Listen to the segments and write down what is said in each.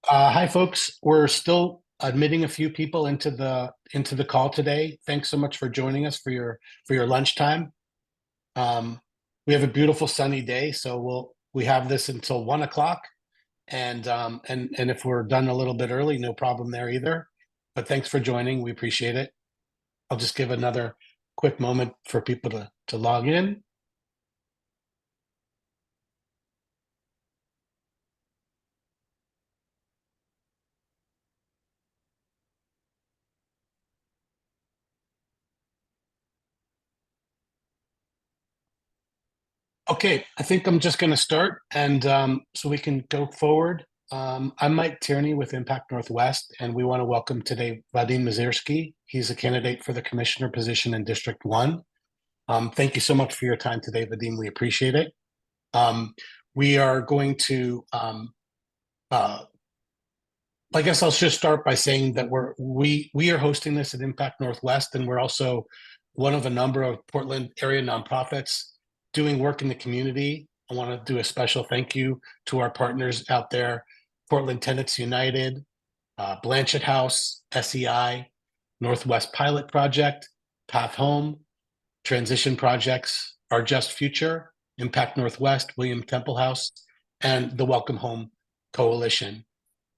Hi, folks. We're still admitting a few people into the call today. Thanks so much for joining us for your lunchtime. Um, we have a beautiful sunny day, so we have this until 1 o'clock, and if we're done a little bit early, no problem there either. But thanks for joining. We appreciate it. I'll just give another quick moment for people to log in. Okay, I think I'm just going to start, and so we can go forward. I'm Mike Tierney with Impact Northwest, and we want to welcome today Vadim Mozyrsky. He's a candidate for the commissioner position in District 1. Thank you so much for your time today, Vadim. We appreciate it. We are going to, I guess I'll just start by saying that we are hosting this at Impact Northwest, and we're also one of a number of Portland area nonprofits doing work in the community. I want to do a special thank you to our partners out there: Portland Tenants United, Blanchett House, SEI, Northwest Pilot Project, Path Home, Transition Projects, Our Just Future, Impact Northwest, William Temple House, and the Welcome Home Coalition.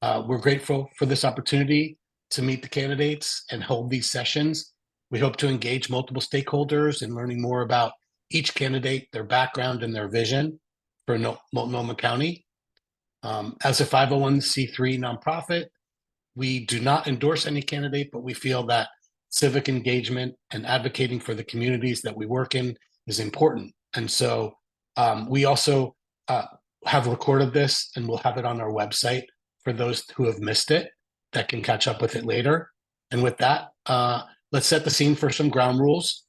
We're grateful for this opportunity to meet the candidates and hold these sessions. We hope to engage multiple stakeholders in learning more about each candidate, their background, and their vision for Multnomah County. As a 501c3 nonprofit, we do not endorse any candidate, but we feel that civic engagement and advocating for the communities that we work in is important. And so we also have recorded this, and we'll have it on our website for those who have missed it that can catch up with it later. And with that, let's set the scene for some ground rules.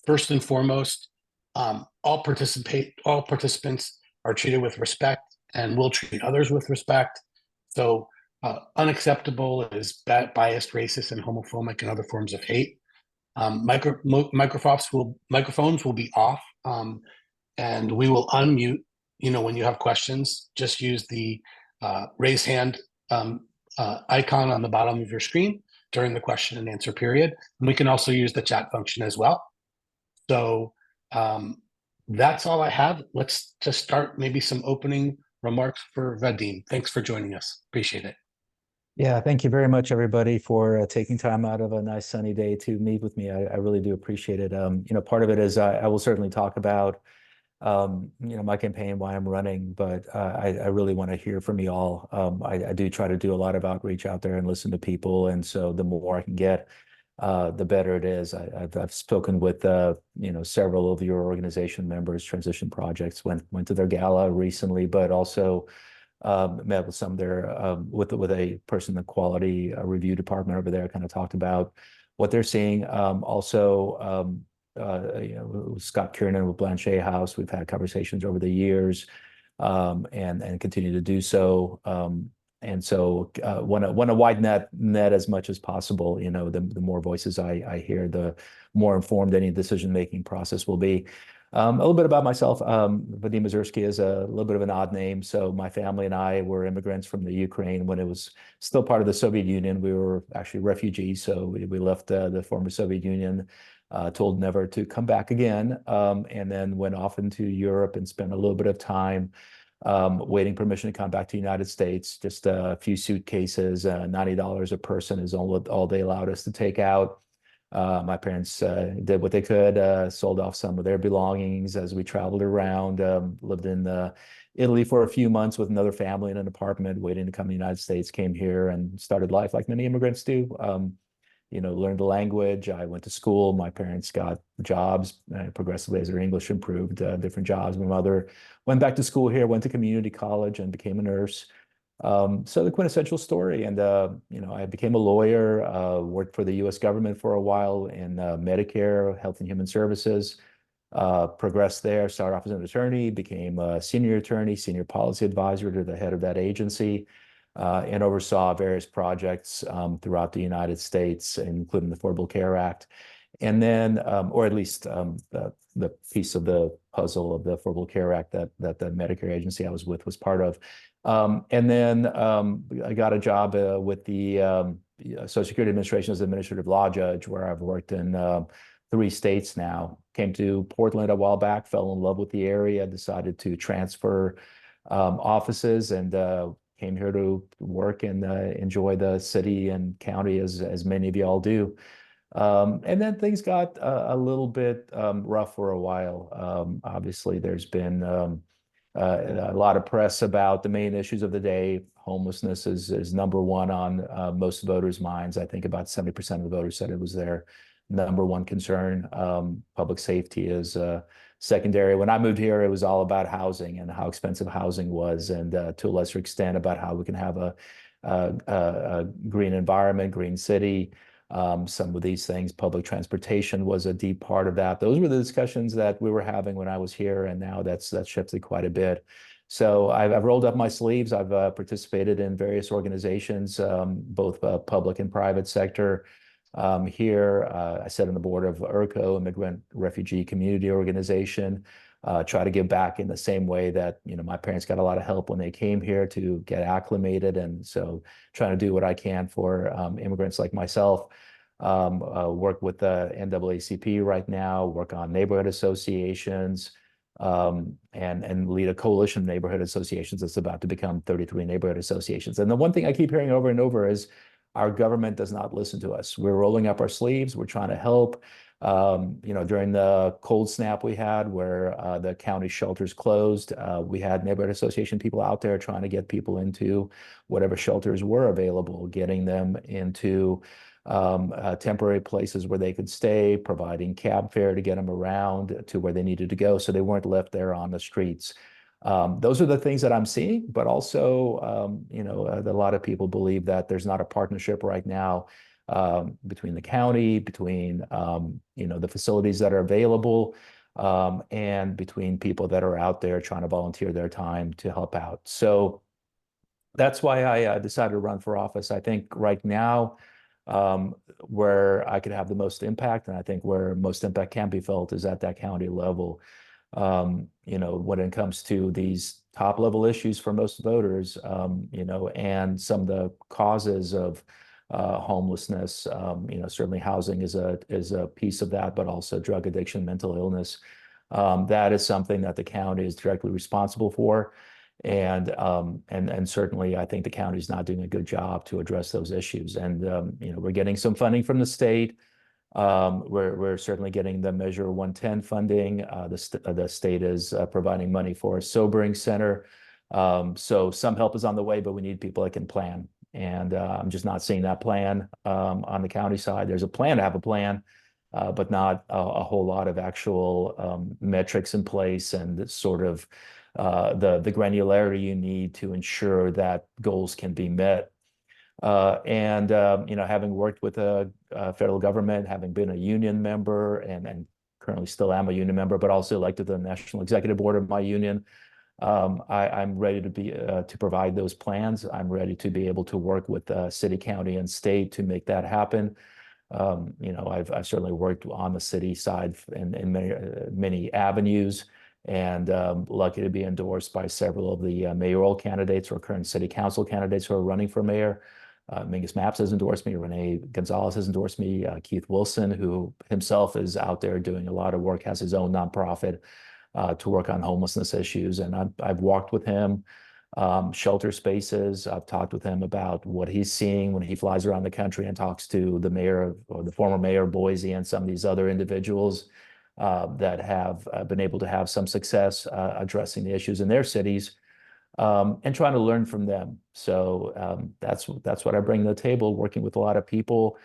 First and foremost, all participants are treated with respect and will treat others with respect. So unacceptable is biased, racist, and homophobic and other forms of hate. Microphones will be off, and we will unmute. When you have questions, just use the raise hand icon on the bottom of your screen during the question and answer period. And we can also use the chat function as well. So that's all I have. Let's just start maybe some opening remarks for Vadim. Thanks for joining us. Appreciate it. Yeah, thank you very much, everybody, for taking time out of a nice sunny day to meet with me. I really do appreciate it. Part of it is I will certainly talk about my campaign, why I'm running, but I really want to hear from you all. I do try to do a lot of outreach out there and listen to people, and so the more I can get, the better it is. I've spoken with several of your organization members, Transition Projects, went to their gala recently, but also met with some there with a person in the quality review department over there. Kind of talked about what they're seeing. Scott Kiernan with Blanchett House. We've had conversations over the years, and continue to do so. And so want to widen that net as much as possible. The more voices I hear, the more informed any decision-making process will be. A little bit about myself. Vadim Mozyrsky is a little bit of an odd name. So my family and I were immigrants from the Ukraine when it was still part of the Soviet Union. We were actually refugees. So we left the former Soviet Union, told never to come back again, and then went off into Europe and spent a little bit of time waiting permission to come back to the United States. Just a few suitcases, $90 a person is all they allowed us to take out. My parents did what they could, sold off some of their belongings as we traveled around, lived in Italy for a few months with another family in an apartment, waiting to come to the United States, came here and started life like many immigrants do. Learned the language. I went to school. My parents got jobs progressively as their English improved, different jobs. My mother went back to school here, went to community college and became a nurse. So the quintessential story. And, I became a lawyer, worked for the US government for a while in Medicare, Health and Human Services, progressed there, started off as an attorney, became a senior attorney, senior policy advisor to the head of that agency, and oversaw various projects throughout the United States, including the Affordable Care Act. And then, or at least the piece of the puzzle of the Affordable Care Act that the Medicare agency I was with was part of. And then I got a job with the Social Security Administration as administrative law judge, where I've worked in 3 states now. Came to Portland a while back, fell in love with the area, decided to transfer offices, and came here to work and enjoy the city and county as many of y'all do. And then things got a little bit rough for a while. Obviously, there's been a lot of press about the main issues of the day. Homelessness is number one on most voters' minds. I think about 70% of the voters said it was their number one concern. Public safety is secondary. When I moved here, it was all about housing and how expensive housing was, and to a lesser extent about how we can have a green environment, green city. Some of these things, public transportation was a deep part of that. Those were the discussions that we were having when I was here, and now that's shifted quite a bit. So I've rolled up my sleeves. I've participated in various organizations, both public and private sector. Here, I sit on the board of IRCO, Immigrant Refugee Community Organization. Try to give back in the same way that, my parents got a lot of help when they came here to get acclimated. And so trying to do what I can for immigrants like myself. Work with the NAACP right now, work on neighborhood associations, and lead a coalition of neighborhood associations that's about to become 33 neighborhood associations. And the one thing I keep hearing over and over is our government does not listen to us. We're rolling up our sleeves. We're trying to help. During the cold snap we had where the county shelters closed, we had neighborhood association people out there trying to get people into whatever shelters were available, getting them into temporary places where they could stay, providing cab fare to get them around to where they needed to go so they weren't left there on the streets. Those are the things that I'm seeing, but also, a lot of people believe that there's not a partnership right now between the county, between the facilities that are available, and between people that are out there trying to volunteer their time to help out. So that's why I decided to run for office. I think right now, where I could have the most impact, and I think where most impact can be felt is at that county level. When it comes to these top level issues for most voters, and some of the causes of homelessness, certainly housing is a piece of that, but also drug addiction, mental illness. That is something that the county is directly responsible for. And certainly I think the county is not doing a good job to address those issues. And, we're getting some funding from the state. We're certainly getting the Measure 110 funding. The state is providing money for a sobering center. So some help is on the way, but we need people that can plan. And I'm just not seeing that plan on the county side. There's a plan to have a plan, but not a whole lot of actual metrics in place and sort of the granularity you need to ensure that goals can be met. Having worked with a federal government, having been a union member and currently still am a union member, but also elected to the National Executive Board of my union, I'm ready to provide those plans. I'm ready to be able to work with city, county, and state to make that happen. I've certainly worked on the city side in many avenues, and lucky to be endorsed by several of the mayoral candidates or current city council candidates who are running for mayor. Mingus Mapps has endorsed me. Renee Gonzalez has endorsed me. Keith Wilson, who himself is out there doing a lot of work, has his own nonprofit to work on homelessness issues. And I've walked with him, shelter spaces. I've talked with him about what he's seeing when he flies around the country and talks to the mayor or the former mayor of Boise and some of these other individuals that have been able to have some success addressing the issues in their cities, and trying to learn from them. So that's what I bring to the table, working with a lot of people,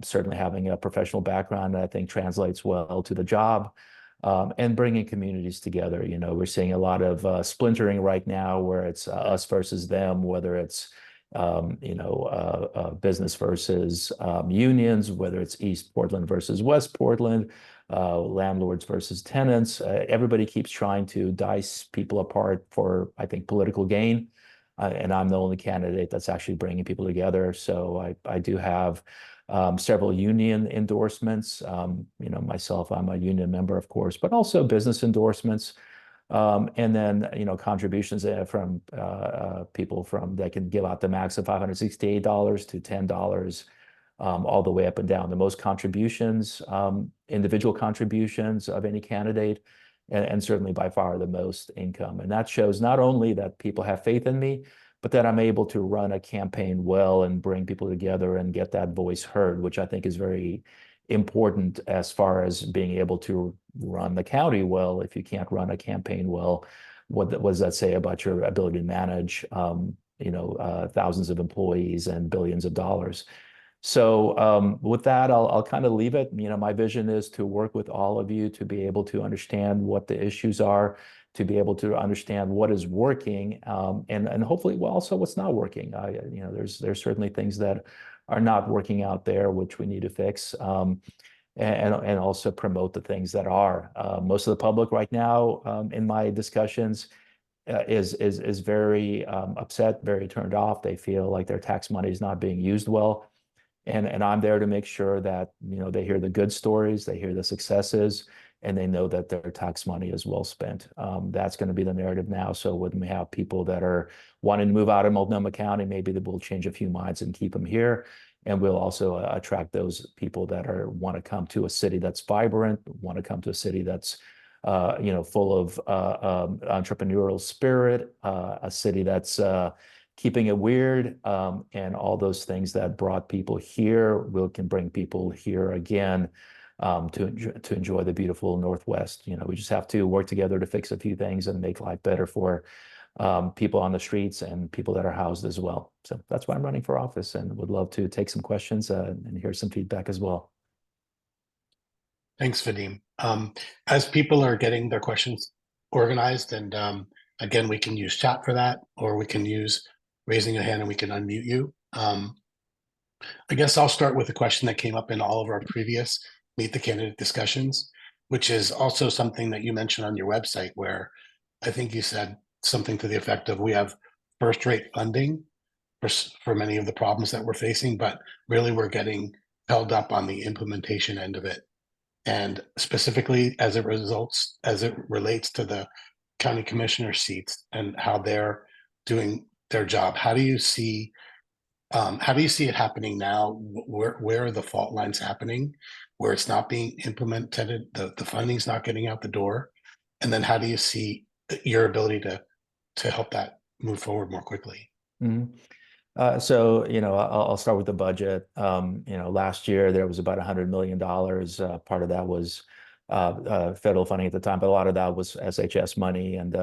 certainly having a professional background that I think translates well to the job. And bringing communities together. We're seeing a lot of splintering right now where it's us versus them, whether it's, business versus unions, whether it's East Portland versus West Portland, landlords versus tenants. Everybody keeps trying to dice people apart for, I think, political gain. And I'm the only candidate that's actually bringing people together. So I do have several union endorsements. Myself, I'm a union member, of course, but also business endorsements. And then, contributions from people from that can give out the max of $568 to $10, all the way up and down. The most contributions, individual contributions of any candidate, and certainly by far the most income. And that shows not only that people have faith in me, but that I'm able to run a campaign well and bring people together and get that voice heard, which I think is very important as far as being able to run the county well. If you can't run a campaign well, what does that say about your ability to manage, thousands of employees and billions of dollars? So with that, I'll kind of leave it. My vision is to work with all of you to be able to understand what the issues are, to be able to understand what is working, and hopefully also what's not working. There's certainly things that are not working out there, which we need to fix, and also promote the things that are. Most of the public right now, in my discussions, is very upset, very turned off. They feel like their tax money is not being used well. And I'm there to make sure that, they hear the good stories, they hear the successes, and they know that their tax money is well spent. That's going to be the narrative now. So when we have people that are wanting to move out of Multnomah County, maybe that will change a few minds and keep them here. And we'll also attract those people that want to come to a city that's vibrant, want to come to a city that's full of entrepreneurial spirit, a city that's keeping it weird, and all those things that brought people here can bring people here again, to enjoy the beautiful Northwest. We just have to work together to fix a few things and make life better for people on the streets and people that are housed as well. So that's why I'm running for office, and would love to take some questions and hear some feedback as well. Thanks, Vadim. As people are getting their questions organized, and again, we can use chat for that, or we can use raising your hand and we can unmute you. I guess I'll start with a question that came up in all of our previous Meet the Candidate discussions, which is also something that you mentioned on your website, where I think you said something to the effect of, we have first-rate funding for many of the problems that we're facing, but really we're getting held up on the implementation end of it. And specifically as it relates to the county commissioner seats and how they're doing their job. How do you see it happening now? Where are the fault lines happening, where it's not being implemented, the funding's not getting out the door? And then how do you see your ability to help that move forward more quickly? So, I'll start with the budget. Last year there was about $100 million. Part of that was federal funding at the time, but a lot of that was SHS money, and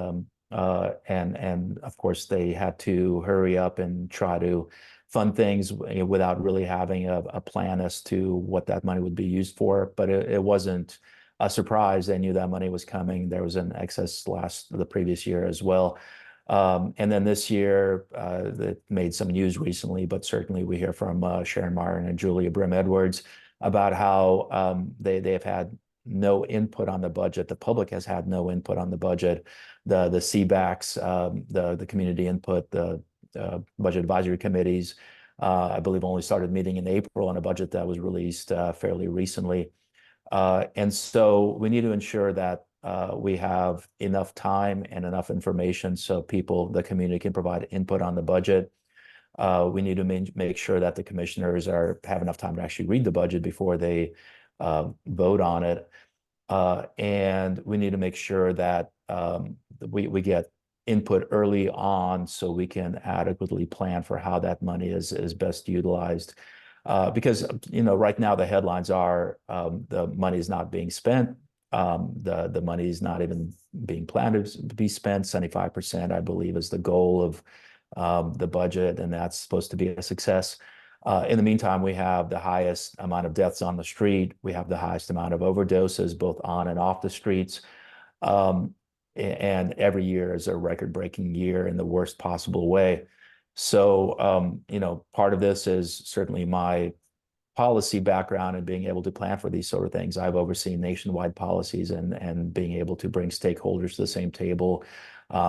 of course they had to hurry up and try to fund things without really having a plan as to what that money would be used for. But it wasn't a surprise. They knew that money was coming. There was an excess the previous year as well. And then this year, that made some news recently, but certainly we hear from Sharon Martin and Julia Brim-Edwards about how they have had no input on the budget. The public has had no input on the budget. The CBACs, the community input, the budget advisory committees, I believe only started meeting in April on a budget that was released fairly recently. And so we need to ensure that we have enough time and enough information so the community can provide input on the budget. We need to make sure that the commissioners have enough time to actually read the budget before they vote on it. And we need to make sure that we get input early on so we can adequately plan for how that money is best utilized. Because right now the headlines are the money is not being spent. The money is not even being planned to be spent. 75%, I believe, is the goal of the budget, and that's supposed to be a success. In the meantime, we have the highest amount of deaths on the street. We have the highest amount of overdoses, both on and off the streets. And every year is a record-breaking year in the worst possible way. So, part of this is certainly my policy background and being able to plan for these sort of things. I've overseen nationwide policies and being able to bring stakeholders to the same table,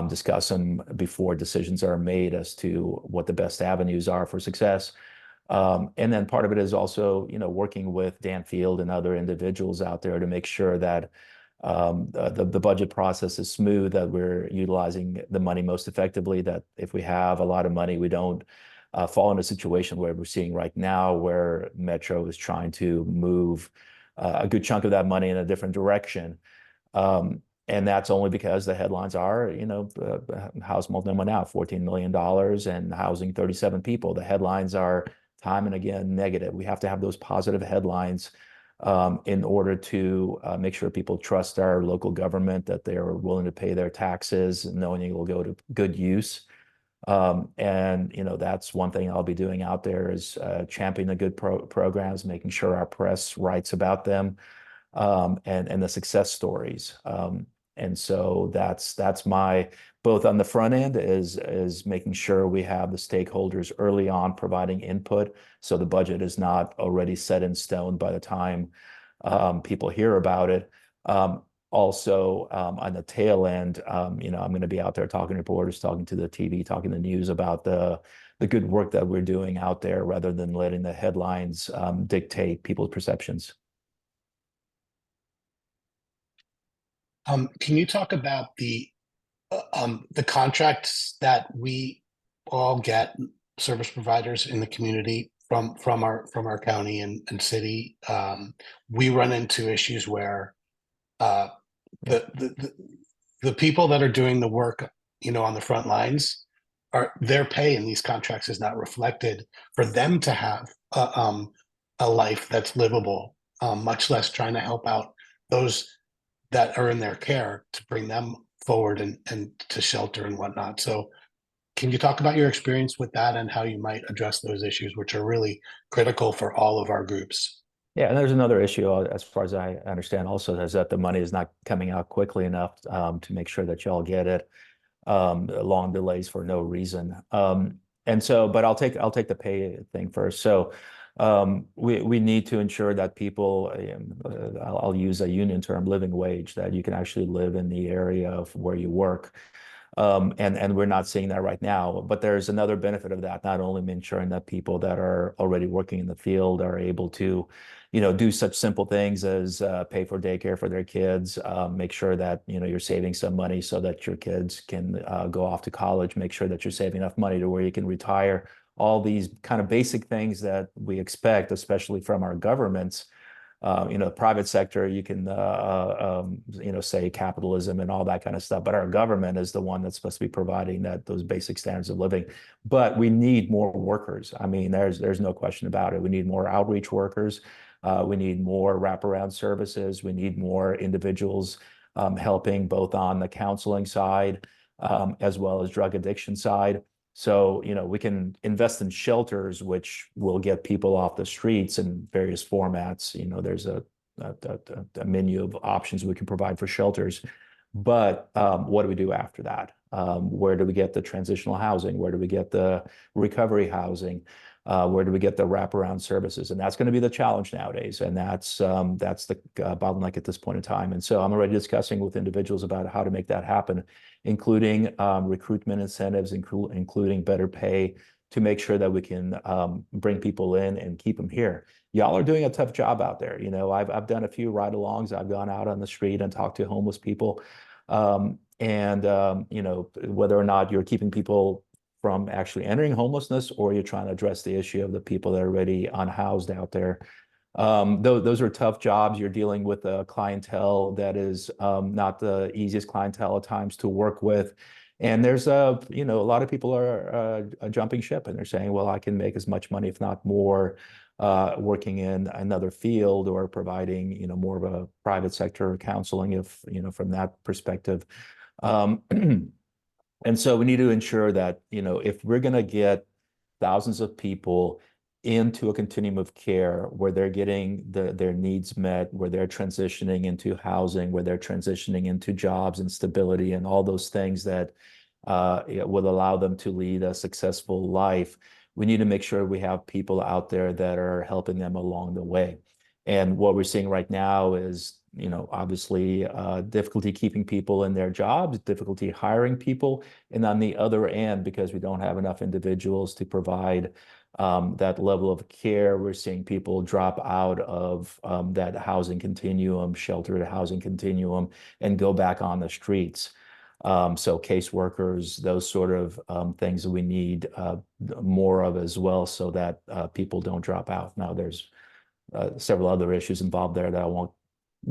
discuss them before decisions are made as to what the best avenues are for success. And then part of it is also, working with Dan Field and other individuals out there to make sure that The budget process is smooth, that we're utilizing the money most effectively, that if we have a lot of money, we don't fall in a situation where we're seeing right now where Metro is trying to move a good chunk of that money in a different direction. And that's only because the headlines are, House Multnomah now, $14 million and housing 37 people. The headlines are time and again negative. We have to have those positive headlines in order to make sure people trust our local government, that they are willing to pay their taxes, knowing it will go to good use. And that's one thing I'll be doing out there, is championing the good programs, making sure our press writes about them, and the success stories. And so that's my, both on the front end is making sure we have the stakeholders early on providing input, so the budget is not already set in stone by the time people hear about it. Also, on the tail end, I'm going to be out there talking to reporters, talking to the TV, talking to the news about the good work that we're doing out there, rather than letting the headlines dictate people's perceptions. Can you talk about the contracts that we all get, service providers in the community, from our county and city? We run into issues where the people that are doing the work, on the front lines, their pay in these contracts is not reflected for them to have a life that's livable, much less trying to help out those that are in their care, to bring them forward and to shelter and whatnot. So can you talk about your experience with that and how you might address those issues, which are really critical for all of our groups? Yeah, and there's another issue, as far as I understand, also, is that the money is not coming out quickly enough to make sure that y'all get it. Long delays for no reason. And so, but I'll take the pay thing first. So we need to ensure that people, I'll use a union term, living wage, that you can actually live in the area of where you work. And we're not seeing that right now. But there's another benefit of that, not only ensuring that people that are already working in the field are able to, do such simple things as pay for daycare for their kids, make sure that, you're saving some money so that your kids can go off to college, make sure that you're saving enough money to where you can retire. All these kind of basic things that we expect, especially from our governments. Private sector, you can, say capitalism and all that kind of stuff, but our government is the one that's supposed to be providing those basic standards of living. But we need more workers. I mean, there's no question about it. We need more outreach workers. We need more wraparound services. We need more individuals helping both on the counseling side as well as drug addiction side. So, we can invest in shelters, which will get people off the streets in various formats. There's a menu of options we can provide for shelters. But what do we do after that? Where do we get the transitional housing? Where do we get the recovery housing? Where do we get the wraparound services? And that's going to be the challenge nowadays. And that's the bottleneck at this point in time. And so I'm already discussing with individuals about how to make that happen, including recruitment incentives, including better pay, to make sure that we can bring people in and keep them here. Y'all are doing a tough job out there. I've done a few ride-alongs. I've gone out on the street and talked to homeless people. Whether or not you're keeping people from actually entering homelessness, or you're trying to address the issue of the people that are already unhoused out there. Those are tough jobs. You're dealing with a clientele that is not the easiest clientele at times to work with. And there's a lot of people are jumping ship, and they're saying, well, I can make as much money, if not more, working in another field, or providing, more of a private sector counseling, if, from that perspective. And so we need to ensure that, if we're going to get thousands of people into a continuum of care where they're getting their needs met, where they're transitioning into housing, where they're transitioning into jobs and stability and all those things that will allow them to lead a successful life, we need to make sure we have people out there that are helping them along the way. And what we're seeing right now is, obviously difficulty keeping people in their jobs, difficulty hiring people. And on the other end, because we don't have enough individuals to provide that level of care. We're seeing people drop out of that housing continuum, sheltered housing continuum, and go back on the streets. So caseworkers, those sort of things that we need more of as well, so that people don't drop out. Now, there's several other issues involved there that I won't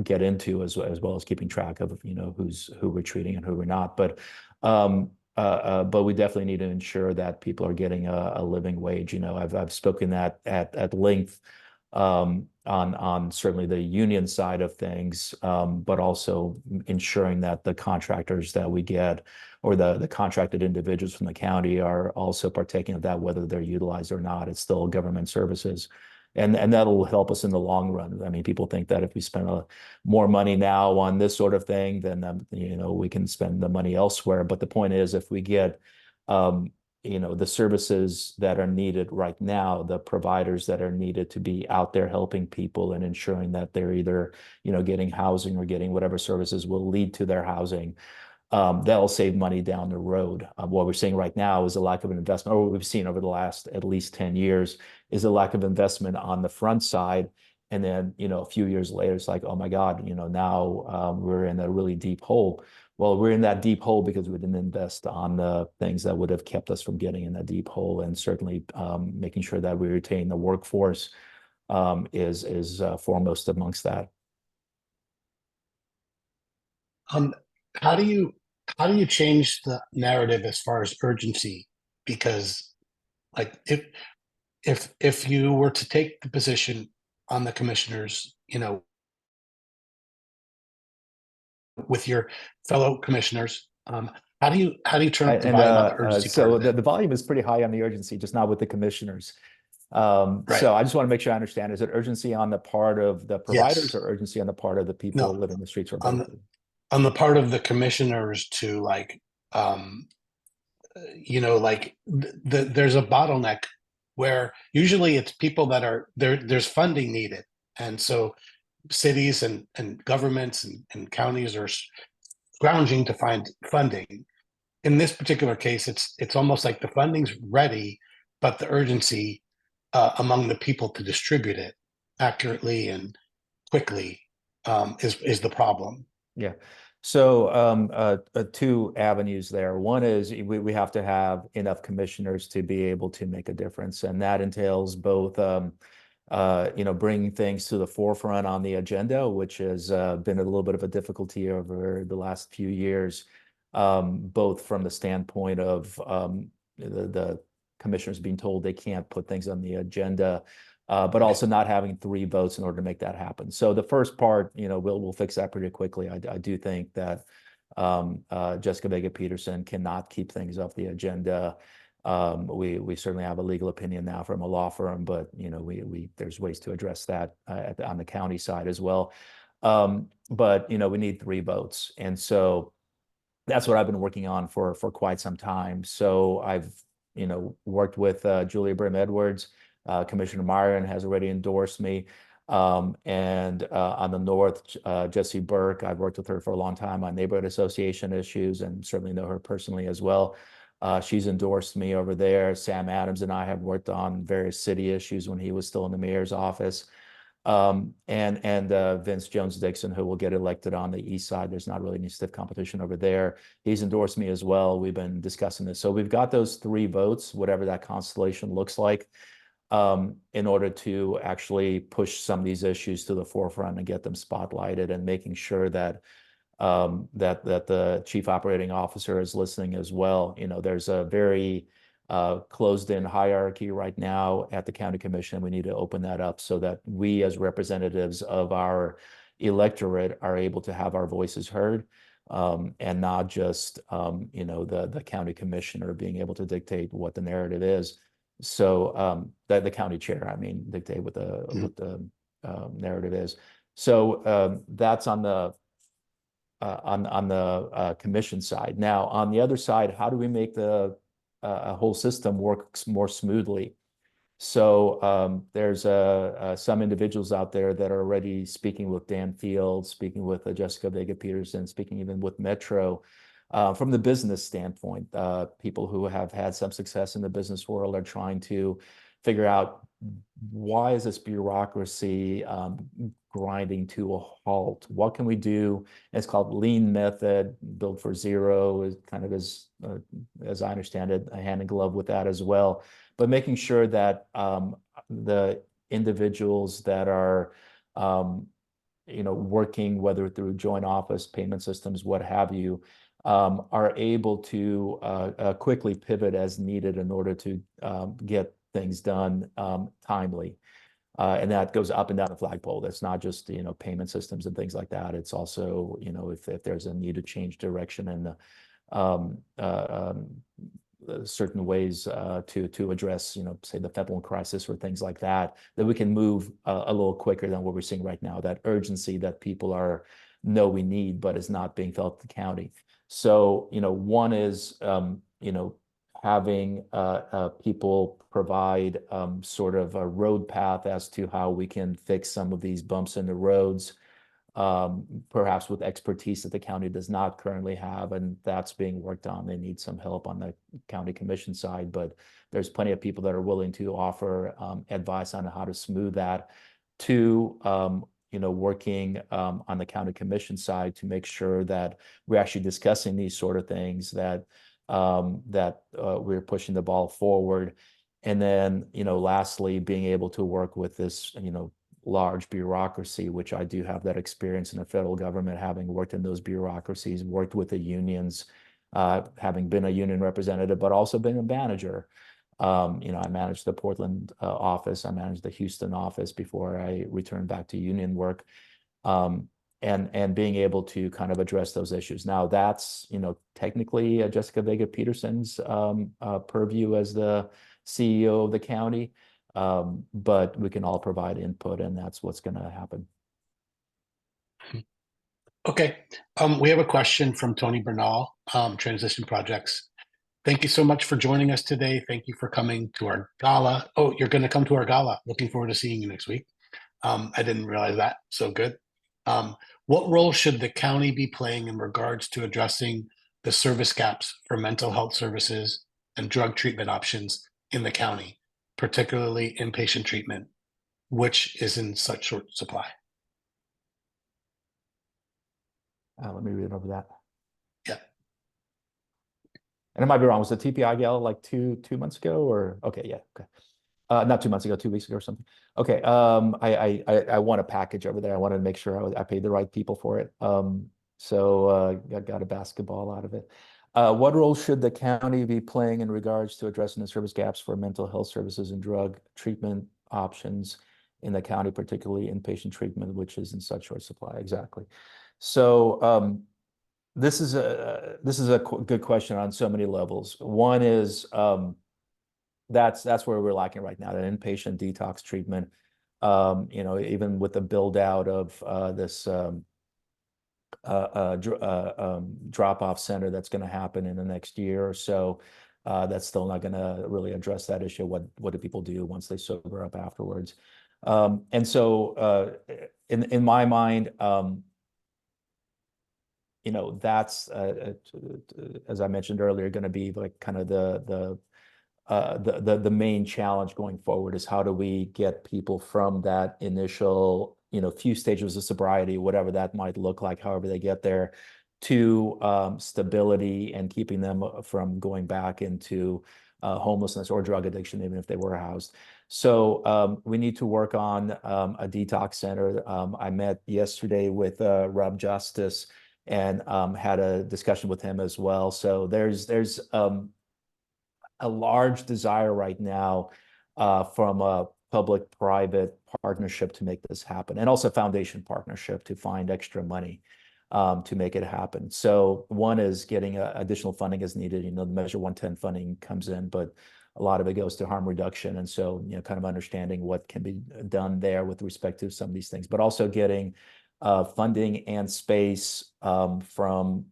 get into, as well as keeping track of, who we're treating and who we're not. But we definitely need to ensure that people are getting a living wage. I've spoken at length on certainly the union side of things, but also ensuring that the contractors that we get, or the contracted individuals from the county, are also partaking of that, whether they're utilized or not. It's still government services. And that'll help us in the long run. I mean, people think that if we spend more money now on this sort of thing, then we can spend the money elsewhere. But the point is, if we get the services that are needed right now, the providers that are needed to be out there helping people and ensuring that they're either getting housing or getting whatever services will lead to their housing, that'll save money down the road. What we're seeing right now is a lack of an investment, or what we've seen over the last at least 10 years is a lack of investment on the front side. And then, a few years later, it's like, oh my God, now we're in a really deep hole. Well, we're in that deep hole because we didn't invest on the things that would have kept us from getting in that deep hole. And certainly making sure that we retain the workforce is foremost amongst that. How do you change the narrative as far as urgency? Because, like, if you were to take the position on the commissioners, with your fellow commissioners, how do you turn up the volume on the urgency part So of it? the volume is pretty high on the urgency, just not with the commissioners. Right. So I just want to make sure I understand, is it urgency on the part of the providers, Yes. or urgency on the part of the people No. living in the streets, or On both? the part of the commissioners to, like, there's a bottleneck where usually it's people that are there. There's funding needed, and so cities and governments and counties are scrounging to find funding. In this particular case, it's almost like the funding's ready, but the urgency among the people to distribute it accurately and quickly is the problem. Yeah. So two avenues there. One is we have to have enough commissioners to be able to make a difference, and that entails both bringing things to the forefront on the agenda, which has been a little bit of a difficulty over the last few years, both from the standpoint of the commissioners being told they can't put things on the agenda, but also not having 3 votes in order to make that happen. So the first part, we'll fix that pretty quickly. I do think that Jessica Vega Peterson cannot keep things off the agenda. We certainly have a legal opinion now from a law firm, but there's ways to address that on the county side as well. But we need 3 votes, and so that's what I've been working on for quite some time. So I've worked with Julia Brim Edwards. Commissioner Myron has already endorsed me. And on the north, Jessie Burke, I've worked with her for a long time on neighborhood association issues, and certainly know her personally as well. She's endorsed me over there. Sam Adams and I have worked on various city issues when he was still in the mayor's office. And Vince Jones Dixon, who will get elected on the east side. There's not really any stiff competition over there. He's endorsed me as well. We've been discussing this. So we've got those 3 votes, whatever that constellation looks like, in order to actually push some of these issues to the forefront and get them spotlighted, and making sure that that the chief operating officer is listening as well. There's a very closed-in hierarchy right now at the county commission. We need to open that up so that we, as representatives of our electorate, are able to have our voices heard, and not just the county commissioner being able to dictate what the narrative is. So that the county chair, I mean, dictate what the narrative is. So that's on the commission side. Now, on the other side, how do we make the whole system work more smoothly? So there's some individuals out there that are already speaking with Dan Field, speaking with Jessica Vega Peterson, speaking even with Metro. From the business standpoint, people who have had some success in the business world are trying to figure out why is this bureaucracy grinding to a halt? What can we do? It's called lean method, build for zero is kind of as I understand it, a hand in glove with that as well. But making sure that the individuals that are working, whether through joint office, payment systems, what have you, are able to quickly pivot as needed in order to get things done timely. And that goes up and down the flagpole. That's not just, payment systems and things like that. It's also, if there's a need to change direction and certain ways to address, say the fentanyl crisis or things like that, that we can move a little quicker than what we're seeing right now. That urgency that people know we need, but is not being felt in the county. So, one is, having people provide sort of a road path as to how we can fix some of these bumps in the roads, perhaps with expertise that the county does not currently have, and that's being worked on. They need some help on the county commission side, but there's plenty of people that are willing to offer advice on how to smooth that. To working on the county commission side to make sure that we're actually discussing these sort of things, that we're pushing the ball forward. And then, lastly, being able to work with this, large bureaucracy, which I do have that experience in the federal government, having worked in those bureaucracies, worked with the unions, having been a union representative, but also been a manager. I managed the Portland office. I managed the Houston office before I returned back to union work, and being able to kind of address those issues. Now that's, technically Jessica Vega Peterson's purview as the CEO of the county, but we can all provide input, and that's what's going to happen. Okay. We have a question from Tony Bernal, Transition Projects. Thank you so much for joining us today. Thank you for coming to our gala. Oh, you're going to come to our gala. Looking forward to seeing you next week. I didn't realize that. So good. What role should the county be playing in regards to addressing the service gaps for mental health services and drug treatment options in the county, particularly inpatient treatment, which is in such short supply? Let me read over that. Yeah. And I might be wrong. Was the TPI gala like two months ago, or okay, yeah, okay. Not 2 months ago, 2 weeks ago or something. Okay. I want a package over there. I wanted to make sure I paid the right people for it. So I got a basketball out of it. What role should the county be playing in regards to addressing the service gaps for mental health services and drug treatment options in the county, particularly inpatient treatment, which is in such short supply? Exactly. So this is a good question on so many levels. One is that's where we're lacking right now, that inpatient detox treatment. Even with the build out of this drop-off center that's going to happen in the next year or so, that's still not going to really address that issue. What do people do once they sober up afterwards? And so in my mind, that's as I mentioned earlier, going to be like kind of the main challenge going forward, is how do we get people from that initial, few stages of sobriety, whatever that might look like, however they get there, to stability and keeping them from going back into homelessness or drug addiction, even if they were housed. So we need to work on a detox center. I met yesterday with Rob Justice and had a discussion with him as well. So there's a large desire right now from a public-private partnership to make this happen, and also foundation partnership to find extra money to make it happen. So one is getting additional funding as needed. The Measure 110 funding comes in, but a lot of it goes to harm reduction. And so, kind of understanding what can be done there with respect to some of these things, but also getting funding and space from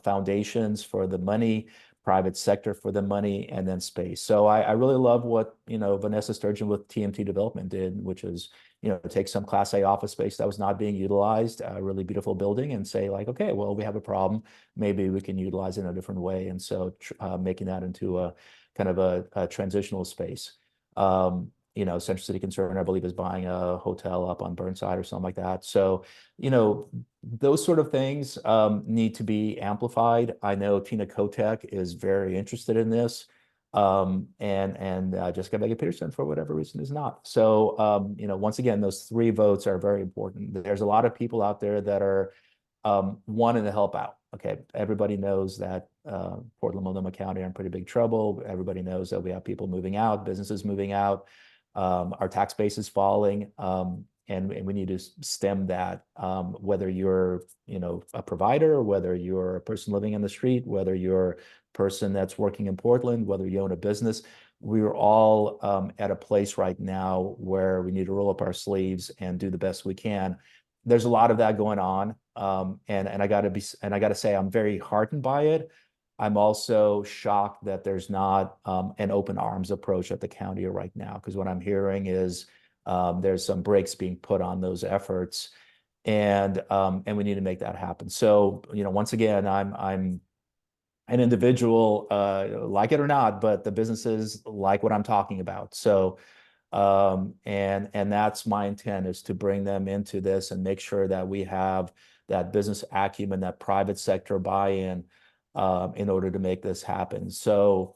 foundations for the money, private sector for the money, and then space. So I really love what, Vanessa Sturgeon with TMT Development did, which is, take some Class A office space that was not being utilized, a really beautiful building, and say like, okay, well, we have a problem. Maybe we can utilize it in a different way. And so making that into a kind of a transitional space. Central City Concern, I believe, is buying a hotel up on Burnside or something like that. So, those sort of things need to be amplified. I know Tina Kotek is very interested in this. And Jessica Vega Peterson, for whatever reason, is not. So, once again, those 3 votes are very important. There's a lot of people out there that are wanting to help out. Okay, everybody knows that Portland, Multnomah County are in pretty big trouble. Everybody knows that we have people moving out, businesses moving out. Our tax base is falling, and we need to stem that. Whether you're, a provider, whether you're a person living in the street, whether you're a person that's working in Portland, whether you own a business, we're all at a place right now where we need to roll up our sleeves and do the best we can. There's a lot of that going on, and I gotta say I'm very heartened by it. I'm also shocked that there's not an open arms approach at the county right now, because what I'm hearing is there's some brakes being put on those efforts, and we need to make that happen. So, once again, I'm an individual, like it or not, but the businesses like what I'm talking about. So, and that's my intent, is to bring them into this and make sure that we have that business acumen, that private sector buy-in, in order to make this happen. So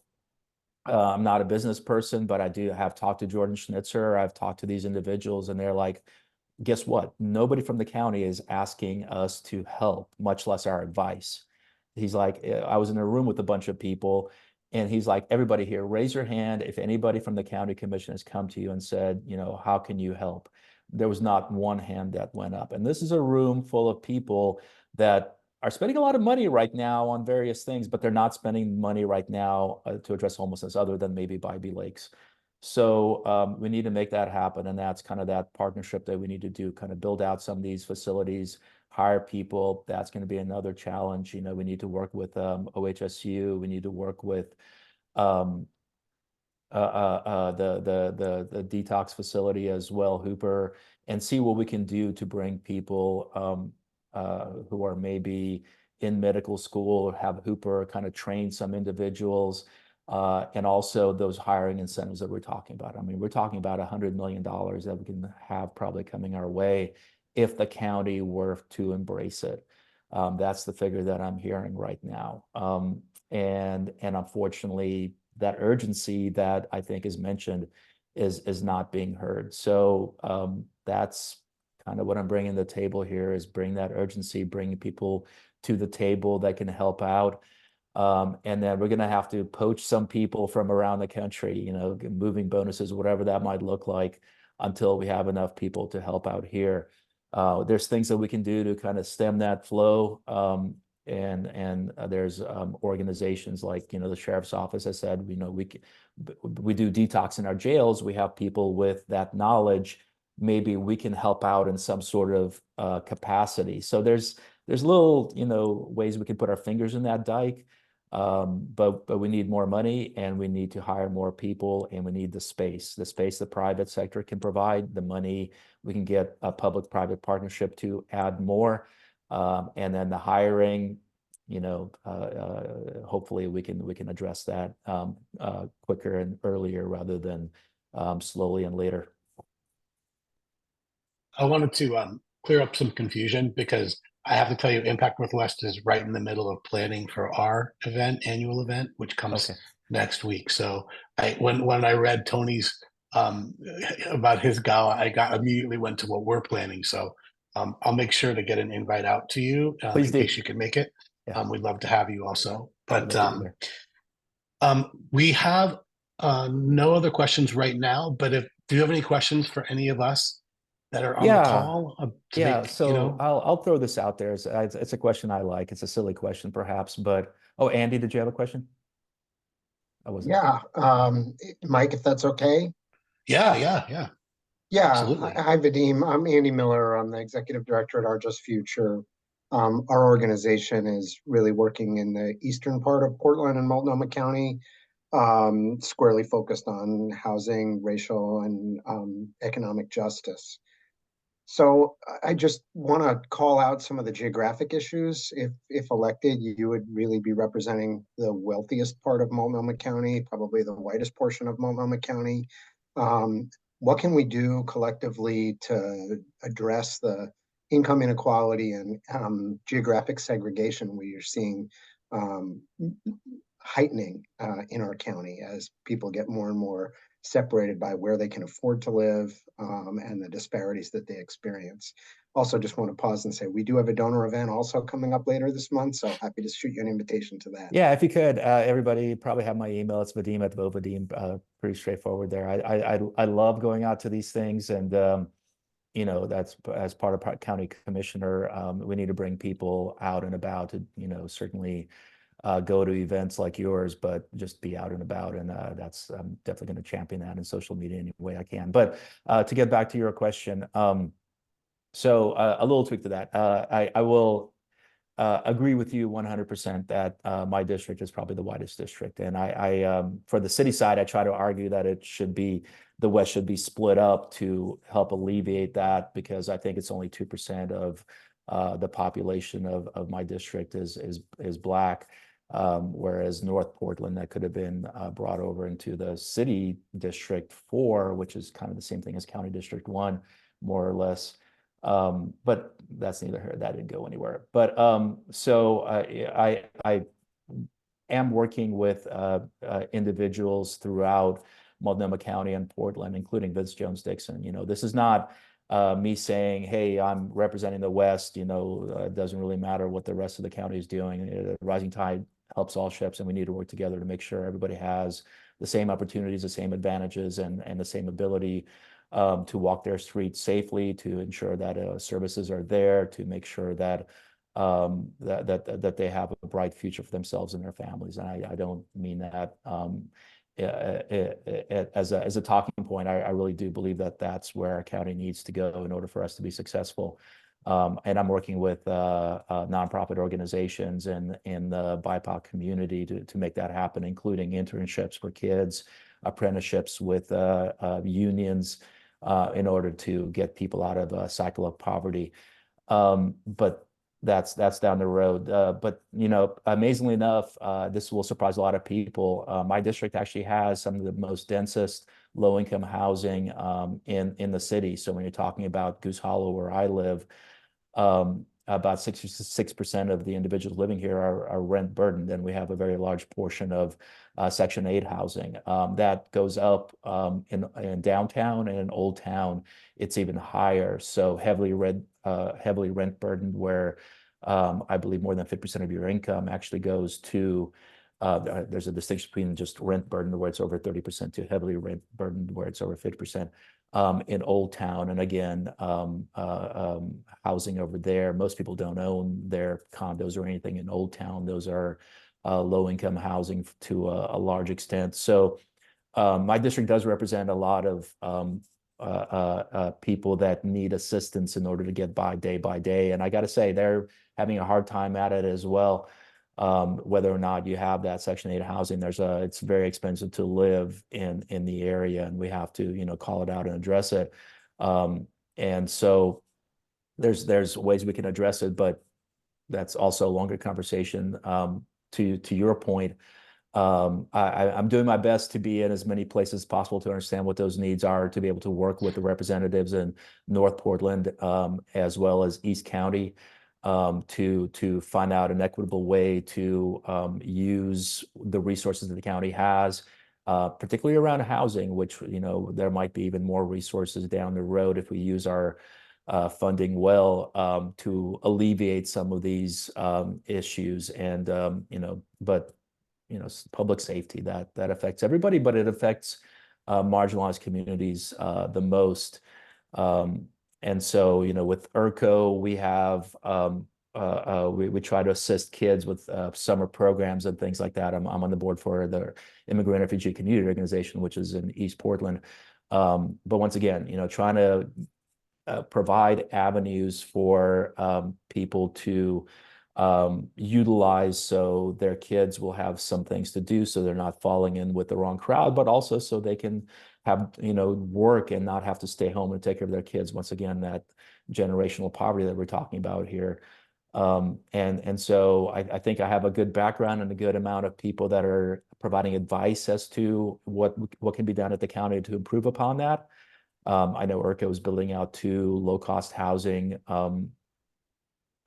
I'm not a business person, but I do have talked to Jordan Schnitzer. I've talked to these individuals, and they're like, guess what? Nobody from the county is asking us to help, much less our advice. He's like, I was in a room with a bunch of people, and he's like, everybody here, raise your hand if anybody from the county commission has come to you and said, how can you help? There was not one hand that went up. And this is a room full of people that are spending a lot of money right now on various things, but they're not spending money right now to address homelessness, other than maybe Bybee Lakes. So we need to make that happen. And that's kind of that partnership that we need to do, kind of build out some of these facilities, hire people. That's going to be another challenge. We need to work with OHSU. We need to work with the detox facility as well, Hooper, and see what we can do to bring people who are maybe in medical school, have Hooper kind of train some individuals, and also those hiring incentives that we're talking about. I mean, we're talking about $100 million that we can have probably coming our way if the county were to embrace it. That's the figure that I'm hearing right now. And unfortunately, that urgency that I think is mentioned is not being heard. So that's kind of what I'm bringing to the table here, is bring that urgency, bring people to the table that can help out. And then we're going to have to poach some people from around the country, moving bonuses, whatever that might look like, until we have enough people to help out here. There's things that we can do to kind of stem that flow. And there's organizations like, the sheriff's office. I said, we do detox in our jails. We have people with that knowledge. Maybe we can help out in some sort of capacity. So there's little, ways we can put our fingers in that dike. But we need more money, and we need to hire more people, and we need the space the private sector can provide, the money we can get a public-private partnership to add more. And then the hiring, hopefully we can address that quicker and earlier, rather than slowly and later. I wanted to clear up some confusion, because I have to tell you, Impact Northwest is right in the middle of planning for our annual event, which comes next week. So when I read Tony's about his gala, I immediately went to what we're planning. So I'll make sure to get an invite out to you in case you can make it. Yeah. We'd love to have you also. But we have no other questions right now. But do you have any questions for any of us that are on the call? So I'll throw this out there. It's a question I like. It's a silly question, perhaps, but Andy, did you have a question? I wasn't. Mike, if that's okay. Yeah. Absolutely. Hi, Vadim. I'm Andy Miller. I'm the executive director at Our Just Future. Our organization is really working in the eastern part of Portland and Multnomah County, squarely focused on housing, racial, and economic justice. So I just want to call out some of the geographic issues. If elected, you would really be representing the wealthiest part of Multnomah County, probably the whitest portion of Multnomah County. What can we do collectively to address the income inequality and geographic segregation we are seeing heightening in our county as people get more and more separated by where they can afford to live and the disparities that they experience. Also, just want to pause and say we do have a donor event also coming up later this month, so happy to shoot you an invitation to that. Yeah, if you could, everybody probably have my email. It's Vadim at Vadim. Pretty straightforward there. I love going out to these things, and you know, that's as part of county commissioner. We need to bring people out and about to, you know, certainly go to events like yours, but just be out and about. And that's I'm definitely going to champion that in social media any way I can. But to get back to your question, so a little tweak to that. I will agree with you 100% that my district is probably the widest district. And I for the city side, I try to argue that it should be, the West should be split up to help alleviate that, because I think it's only 2% of the population of my district is Black. Whereas North Portland, that could have been brought over into the city district 4, which is kind of the same thing as county district 1, more or less. But that's neither here, that didn't go anywhere. But so I am working with individuals throughout Multnomah County and Portland, including Vince Jones Dixon. You know, this is not me saying, hey, I'm representing the West, you know, it doesn't really matter what the rest of the county is doing. The rising tide helps all ships, and we need to work together to make sure everybody has the same opportunities, the same advantages, and the same ability to walk their streets safely, to ensure that services are there, to make sure that that they have a bright future for themselves and their families. And I don't mean that as a talking point. I really do believe that that's where our county needs to go in order for us to be successful. And I'm working with nonprofit organizations and in the BIPOC community to make that happen, including internships for kids, apprenticeships with unions, in order to get people out of a cycle of poverty. But that's down the road. But you know, amazingly enough, this will surprise a lot of people. My district actually has some of the most densest low-income housing in the city. So when you're talking about Goose Hollow, where I live, about 66% of the individuals living here are rent burdened, and we have a very large portion of Section 8 housing. That goes up in downtown, and in Old Town, it's even higher. So heavily rent burdened, where I believe more than 50% of your income actually goes to, there's a distinction between just rent burdened, where it's over 30%, to heavily rent burdened, where it's over 50%. In Old Town. And again, housing over there, most people don't own their condos or anything in Old Town. Those are low-income housing to a large extent. So my district does represent a lot of people that need assistance in order to get by day. And I got to say, they're having a hard time at it as well. Whether or not you have that Section 8 housing, it's very expensive to live in the area, and we have to, you know, call it out and address it. And so there's ways we can address it, but that's also a longer conversation. To your point, I'm doing my best to be in as many places as possible to understand what those needs are, to be able to work with the representatives in North Portland, as well as East County, to find out an equitable way to use the resources that the county has, particularly around housing, which, you know, there might be even more resources down the road if we use our funding well, to alleviate some of these issues. And you know, but you know, public safety, that affects everybody, but it affects marginalized communities the most. And so, you know, with ERCO, we have we try to assist kids with summer programs and things like that. I'm on the board for the Immigrant Refugee Community Organization, which is in East Portland. But once again, you know, trying to provide avenues for people to utilize, so their kids will have some things to do, so they're not falling in with the wrong crowd, but also so they can have, you know, work and not have to stay home and take care of their kids. Once again, that generational poverty that we're talking about here. And so I think I have a good background and a good amount of people that are providing advice as to what can be done at the county to improve upon that. I know ERCO is building out 2 low-cost housing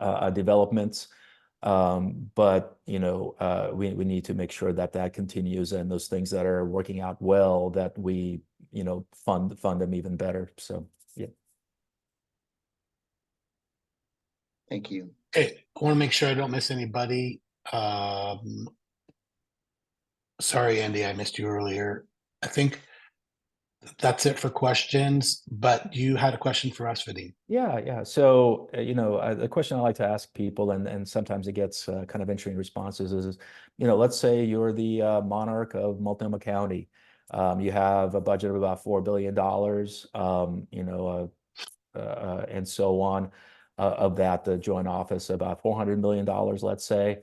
developments. But we need to make sure that that continues, and those things that are working out well, that we fund them even better. So yeah. Thank you. Okay, I want to make sure I don't miss anybody. Sorry, Andy, I missed you earlier. I think that's it for questions, but you had a question for us, Vadim. Yeah. So, the question I like to ask people, and sometimes it gets kind of interesting responses, is, let's say you're the monarch of Multnomah County. You have a budget of about $4 billion, and so on. Of that, the joint office, about $400 million, let's say.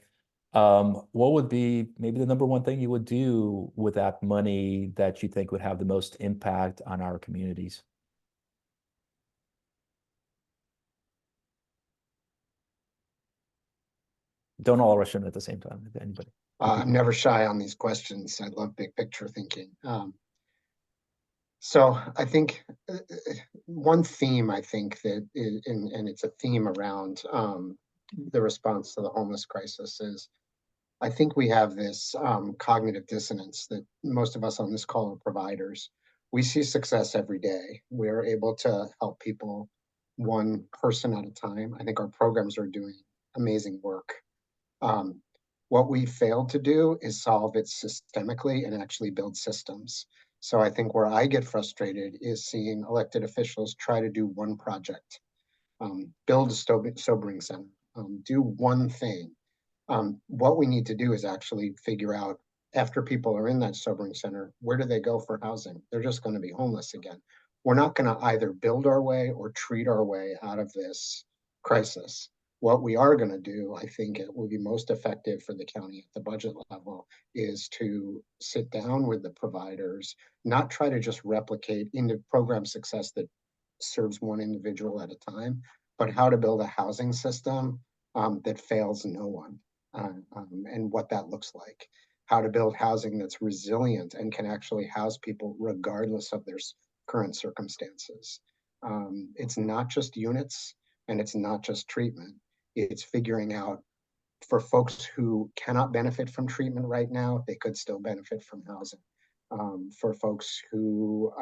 What would be maybe the number one thing you would do with that money that you think would have the most impact on our communities? Don't all rush in at the same time, if anybody. I'm never shy on these questions. I love big picture thinking. So I think one theme, I think that is, and it's a theme around the response to the homeless crisis, is I think we have this cognitive dissonance that most of us on this call are providers. We see success every day. We're able to help people one person at a time. I think our programs are doing amazing work. What we failed to do is solve it systemically and actually build systems. So I think where I get frustrated is seeing elected officials try to do one project, build a sobering center, do one thing. What we need to do is actually figure out, after people are in that sobering center, where do they go for housing? They're just going to be homeless again. We're not going to either build our way or treat our way out of this crisis. What we are going to do, I think it will be most effective for the county at the budget level, is to sit down with the providers, not try to just replicate into program success that serves one individual at a time, but how to build a housing system that fails no one, and what that looks like. How to build housing that's resilient and can actually house people regardless of their current circumstances. It's not just units, and it's not just treatment. It's figuring out, for folks who cannot benefit from treatment right now, they could still benefit from housing. For folks who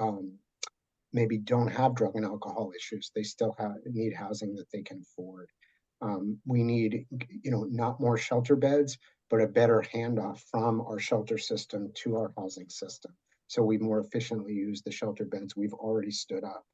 maybe don't have drug and alcohol issues, they still need housing that they can afford. We need, not more shelter beds, but a better handoff from our shelter system to our housing system, so we more efficiently use the shelter beds we've already stood up.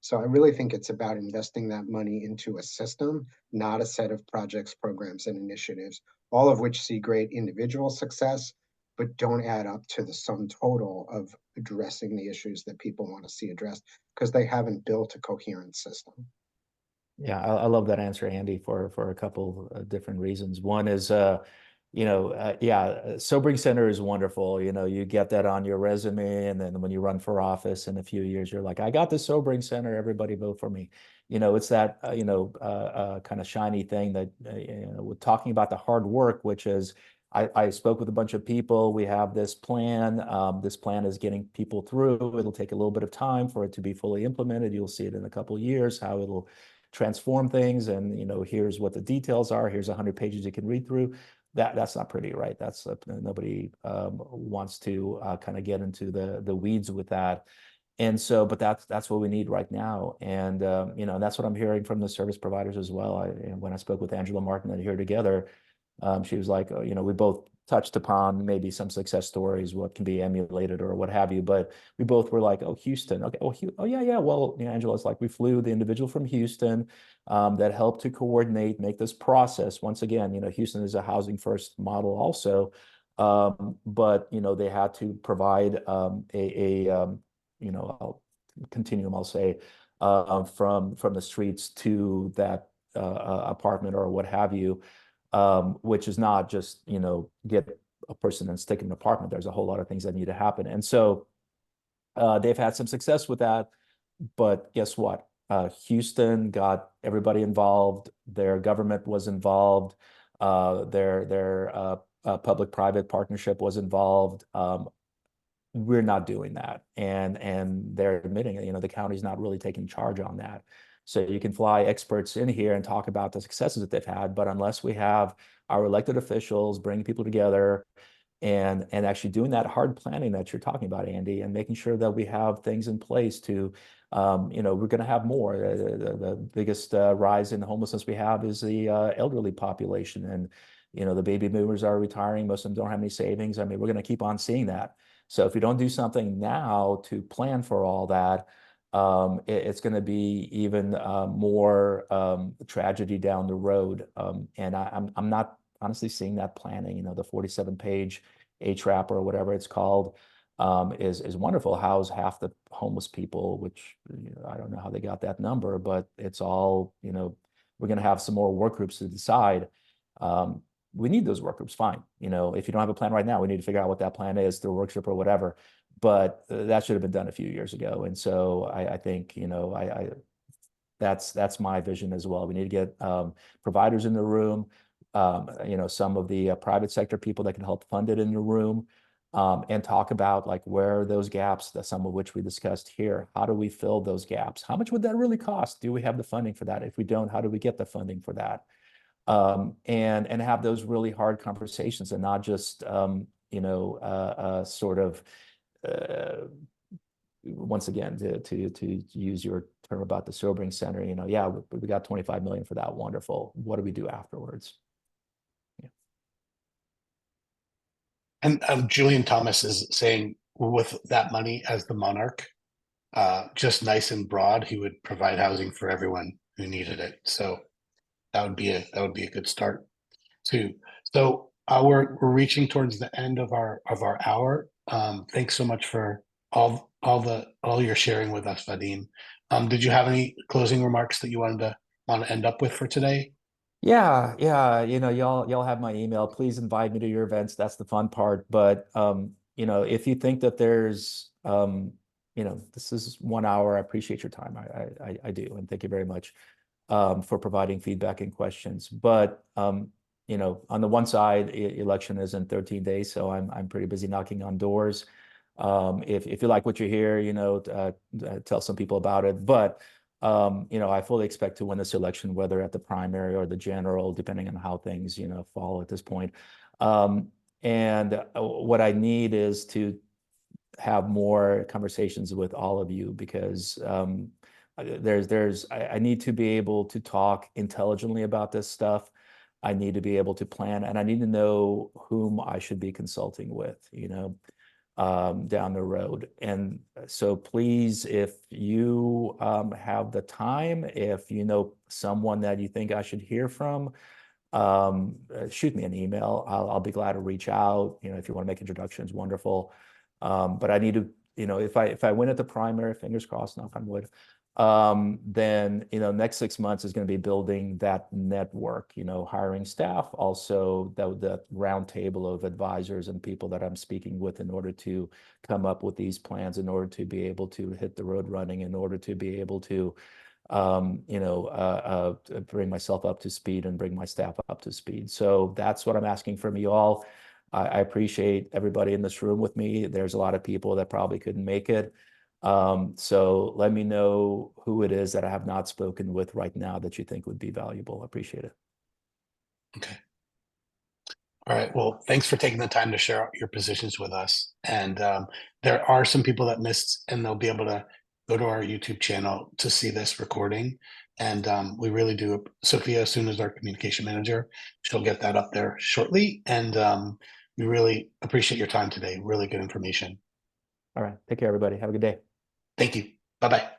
So I really think it's about investing that money into a system, not a set of projects, programs, and initiatives, all of which see great individual success, but don't add up to the sum total of addressing the issues that people want to see addressed, because they haven't built a coherent system. Yeah, I love that answer, Andy, for a couple of different reasons. One is, sobering center is wonderful. You get that on your resume, and then when you run for office in a few years, you're like, I got the sobering center, everybody vote for me. It's that, kind of shiny thing that, we're talking about the hard work, which is, I spoke with a bunch of people. We have this plan. This plan is getting people through. It'll take a little bit of time for it to be fully implemented. You'll see it in a couple of years, how it'll transform things, and here's what the details are. Here's 100 pages you can read through. That's not pretty, right? That's nobody wants to kind of get into the weeds with that. And so, but that's what we need right now. And that's what I'm hearing from the service providers as well. When I spoke with Angela Martin and Here Together, she was like, we both touched upon maybe some success stories, what can be emulated or what have you, but we both were like, oh, Houston, okay, oh yeah, well, Angela's like, we flew the individual from Houston that helped to coordinate, make this process. Once again, Houston is a housing first model also, but they had to provide a continuum, I'll say, from the streets to that apartment or what have you. Which is not just, get a person and stick in an apartment. There's a whole lot of things that need to happen. And so they've had some success with that. But guess what? Houston got everybody involved. Their government was involved. Their public-private partnership was involved. We're not doing that, and they're admitting it. The county's not really taking charge on that. So you can fly experts in here and talk about the successes that they've had, but unless we have our elected officials bringing people together and actually doing that hard planning that you're talking about, Andy, and making sure that we have things in place to, we're going to have more. The biggest rise in homelessness we have is the elderly population, and the baby boomers are retiring. Most of them don't have any savings. I mean, we're going to keep on seeing that. So if we don't do something now to plan for all that, it's going to be even more tragedy down the road. And I'm not honestly seeing that planning. The 47-page HRAP or whatever it's called is wonderful. How's half the homeless people, which I don't know how they got that number, but it's all, we're going to have some more work groups to decide. We need those work groups, fine. If you don't have a plan right now, we need to figure out what that plan is through a workshop or whatever. But that should have been done a few years ago. And so I think, that's my vision as well. We need to get providers in the room, some of the private sector people that can help fund it in the room, and talk about like where are those gaps, that some of which we discussed here. How do we fill those gaps? How much would that really cost? Do we have the funding for that? If we don't, how do we get the funding for that? And have those really hard conversations, and not just sort of once again to use your term about the sobering center. Yeah, we got 25 million for that. Wonderful. What do we do afterwards? Yeah. And Julian Thomas is saying, with that money as the monarch, just nice and broad, he would provide housing for everyone who needed it. So that would be a good start too. So we're reaching towards the end of our hour. Thanks so much for all your sharing with us, Vadim. Did you have any closing remarks that you want to end up with for today? Yeah. Y'all have my email. Please invite me to your events. That's the fun part. But if you think that there's this is 1 hour, I appreciate your time. I do, and thank you very much for providing feedback and questions. But on the one side, election is in 13 days, so I'm pretty busy knocking on doors. If you like what you hear, tell some people about it. But I fully expect to win this election, whether at the primary or the general, depending on how things fall at this point. And what I need is to have more conversations with all of you, because I need to be able to talk intelligently about this stuff. I need to be able to plan, and I need to know whom I should be consulting with, down the road. And so please, if you have the time, if you know someone that you think I should hear from, shoot me an email. I'll be glad to reach out. If you want to make introductions, wonderful. But I need to, if I win at the primary, fingers crossed, knock on wood, then next 6 months is going to be building that network, hiring staff, also the round table of advisors and people that I'm speaking with in order to come up with these plans, in order to be able to hit the road running, in order to be able to bring myself up to speed and bring my staff up to speed. So that's what I'm asking from you all. I appreciate everybody in this room with me. There's a lot of people that probably couldn't make it. So let me know who it is that I have not spoken with right now that you think would be valuable. I appreciate it. Okay. All right. Well, thanks for taking the time to share your positions with us. And there are some people that missed, and they'll be able to go to our YouTube channel to see this recording. And we really do. Sophia, as soon as our communication manager, she'll get that up there shortly. And we really appreciate your time today. Really good information. All right. Take care, everybody. Have a good day. Thank you. Bye-bye.